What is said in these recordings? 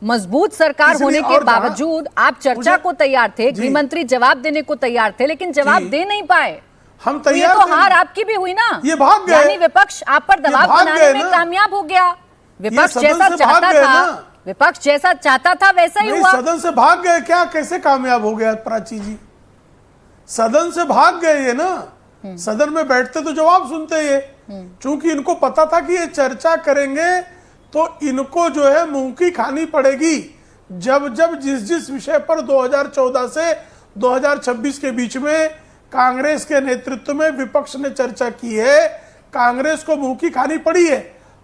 मजबूत सरकार होने के बावजूद आप चर्चा को तैयार थे, गृह मंत्री जवाब देने को तैयार थे, लेकिन जवाब दे नहीं पाए। हम तो ये तो हार आपकी भी हुई ना, ये भाग गए, यानी विपक्ष आप पर दबाव बनाने में कामयाब हो गया। विपक्ष जैसा चाहता था, विपक्ष जैसा चाहता था वैसा ही हुआ। सदन से भाग गए क्या? कैसे कामयाब हो गया प्राची जी? सदन से भाग गए ये ना, सदन में बैठते तो जवाब सुनते ये, चूंकि इनको पता था कि ये चर्चा करेंगे तो इनको जो है मुंह की खानी पड़ेगी। जब जब जिस जिस विषय पर 2014 से 2026 के बीच में कांग्रेस के नेतृत्व में विपक्ष ने चर्चा की है, कांग्रेस को मुंह की खानी पड़ी है।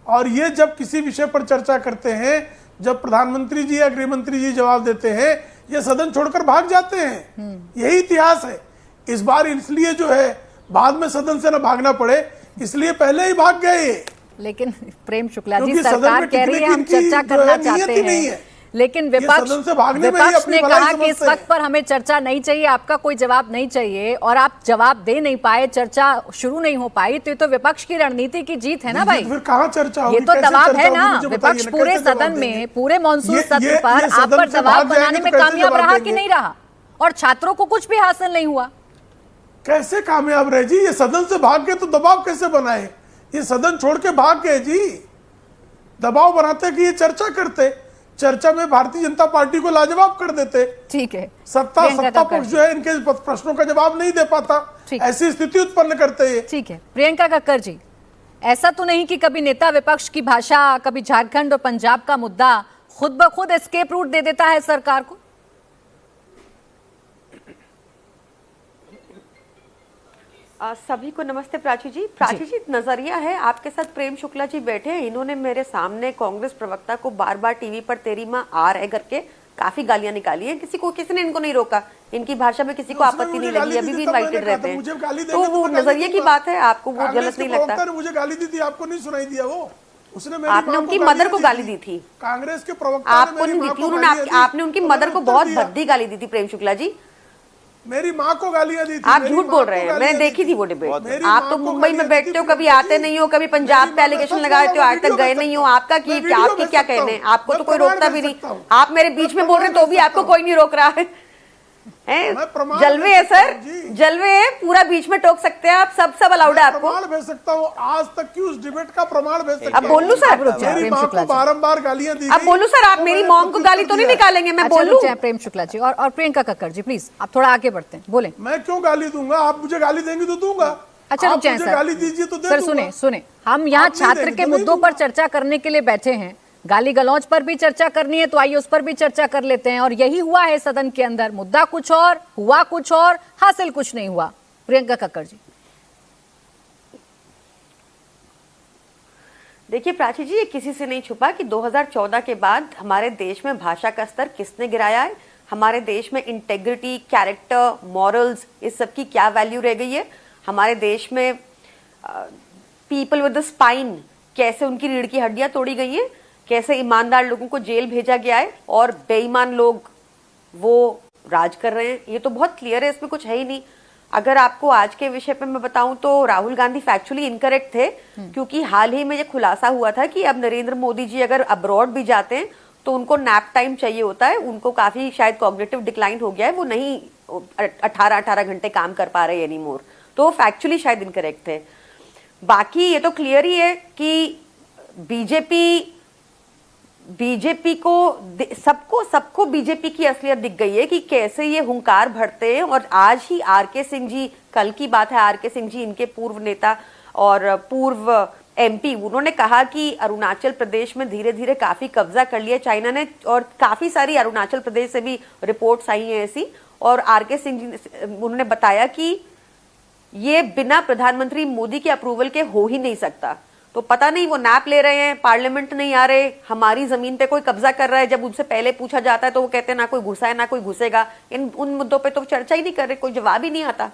और ये जब किसी विषय पर चर्चा करते हैं, जब प्रधानमंत्री जी या गृह मंत्री जी जवाब देते हैं, ये सदन छोड़कर भाग जाते हैं। यही इतिहास है। इस बार इसलिए जो है बाद में सदन से न भागना पड़े, इसलिए पहले ही भाग गए। लेकिन प्रेम शुक्ला जी, सरकार कह रही है हम चर्चा करना चाहते हैं, लेकिन विपक्ष ने कहा कि इस वक्त पर हमें चर्चा नहीं चाहिए, आपका कोई जवाब नहीं चाहिए, और आप जवाब दे नहीं पाए, चर्चा शुरू नहीं हो पाई। तो ये तो विपक्ष की रणनीति की जीत है ना भाई। फिर कहाँ चर्चा होगी? ये तो दबाव है ना। विपक्ष पूरे सदन में, पूरे मॉनसून सत्र पर आप पर दबाव बनाने में कामयाब रहा कि नहीं रहा, और छात्रों को कुछ भी हासिल नहीं हुआ। कैसे कामयाब रहे जी? ये सदन से भाग गए तो दबाव कैसे बनाए? ये सदन छोड़ के भाग गए जी। दबाव बनाते कि ये चर्चा करते, चर्चा में भारतीय जनता पार्टी को लाजवाब कर देते। ठीक है, सत्ता पक्ष जो है इनके प्रश्नों का जवाब नहीं दे पाता, ऐसी स्थिति उत्पन्न करते हैं। ठीक है प्रियंका कक्कर जी, ऐसा तो नहीं कि कभी नेता विपक्ष की भाषा, कभी झारखंड और पंजाब का मुद्दा खुद ब खुद एस्केप रूट दे देता है सरकार को? सभी को नमस्ते प्राची जी। प्राची जी, नजरिया है आपके साथ प्रेम शुक्ला जी बैठे हैं, इन्होंने मेरे सामने कांग्रेस प्रवक्ता को बार बार टीवी पर तेरी माँ आ रहे करके काफी गालियां निकाली हैं। किसी ने इनको नहीं रोका, इनकी भाषा में किसी को आपत्ति नहीं लगी, अभी भी इनवाइटेड रहते हैं। तो वो नजरिए की बात है, आपको वो गलत नहीं लगता? मुझे गाली दी थी, आपको नहीं सुनाई दिया? वो उसने आपने उनकी मदर को गाली दी थी, कांग्रेस के प्रवक्ता आपको नहीं दी थी उन्होंने, आपने उनकी मदर को बहुत भद्दी गाली दी थी प्रेम शुक्ला जी। मेरी माँ को गालियां दी थी। आप झूठ बोल रहे हैं, मैंने देखी थी वो डिबेट। आप तो मुंबई में बैठते हो, कभी आते नहीं हो, कभी पंजाब पे एलिगेशन लगाते हो, आज तक गए नहीं हो। आपका आपके क्या कहने हैं? आपको तो कोई रोकता भी नहीं। आप मेरे बीच में बोल रहे तो भी आपको कोई नहीं रोक रहा है। जलवे है सर, जलवे है, पूरा बीच में टोक सकते हैं आप, सब अलाउड है आपको। प्रमाण भेज सकता हूँ, आज तक की उस डिबेट का प्रमाण भेज सकता हूँ। अब बोलूं सर? मेरी माँ को बारंबार गालियां दी। अब बोलूं सर? आप मेरी मॉम को गाली तो नहीं निकालेंगे? मैं बोलूं? प्रेम शुक्ला जी और प्रियंका कक्कर जी प्लीज आप थोड़ा आगे बढ़ते हैं, बोले। मैं क्यों गाली दूंगा? आप मुझे गाली देंगे तो दूंगा। अच्छा रुक जाए सर, गाली दीजिए तो सर सुने, हम यहाँ छात्र के मुद्दों पर चर्चा करने के लिए बैठे हैं, गाली गलौज पर भी चर्चा करनी है तो आइए उस पर भी चर्चा कर लेते हैं। और यही हुआ है सदन के अंदर, मुद्दा कुछ और, हुआ कुछ और, हासिल कुछ नहीं हुआ। प्रियंका कक्कर जी। देखिए प्राची जी, ये किसी से नहीं छुपा कि 2014 के बाद हमारे देश में भाषा का स्तर किसने गिराया है, हमारे देश में इंटेग्रिटी, कैरेक्टर, मॉरल्स, इस सब की क्या वैल्यू रह गई है। हमारे देश में पीपल विद द स्पाइन, कैसे उनकी रीढ़ की हड्डियां तोड़ी गई हैं, कैसे ईमानदार लोगों को जेल भेजा गया है और बेईमान लोग वो राज कर रहे हैं। ये तो बहुत क्लियर है, इसमें कुछ है ही नहीं। अगर आपको आज के विषय पे मैं बताऊं तो राहुल गांधी फैक्चुअली इनकरेक्ट थे, क्योंकि हाल ही में ये खुलासा हुआ था कि अब नरेंद्र मोदी जी अगर अब्रॉड भी जाते हैं तो उनको नैप टाइम चाहिए होता है। उनको काफी शायद कॉग्निटिव डिक्लाइन हो गया है, वो नहीं 18 घंटे काम कर पा रहे एनीमोर, तो फैक्चुअली शायद इनकरेक्ट थे। बाकी ये तो क्लियर ही है कि बीजेपी को सबको बीजेपी की असलियत दिख गई है कि कैसे ये हुंकार भरते हैं। और आज ही आरके सिंह जी, कल की बात है, आरके सिंह जी इनके पूर्व नेता और पूर्व एमपी, उन्होंने कहा कि अरुणाचल प्रदेश में धीरे धीरे काफी कब्जा कर लिया चाइना ने, और काफी सारी अरुणाचल प्रदेश से भी रिपोर्ट्स आई हैं ऐसी। और आरके सिंह जी उन्होंने बताया कि ये बिना प्रधानमंत्री मोदी के अप्रूवल के हो ही नहीं सकता। तो पता नहीं वो नैप ले रहे हैं, पार्लियामेंट नहीं आ रहे, हमारी जमीन पे कोई कब्जा कर रहा है। जब उनसे पहले पूछा जाता है तो वो कहते हैं ना कोई घुसा है ना कोई घुसेगा। उन मुद्दों पे तो चर्चा ही नहीं कर रहे, कोई जवाब ही नहीं आता।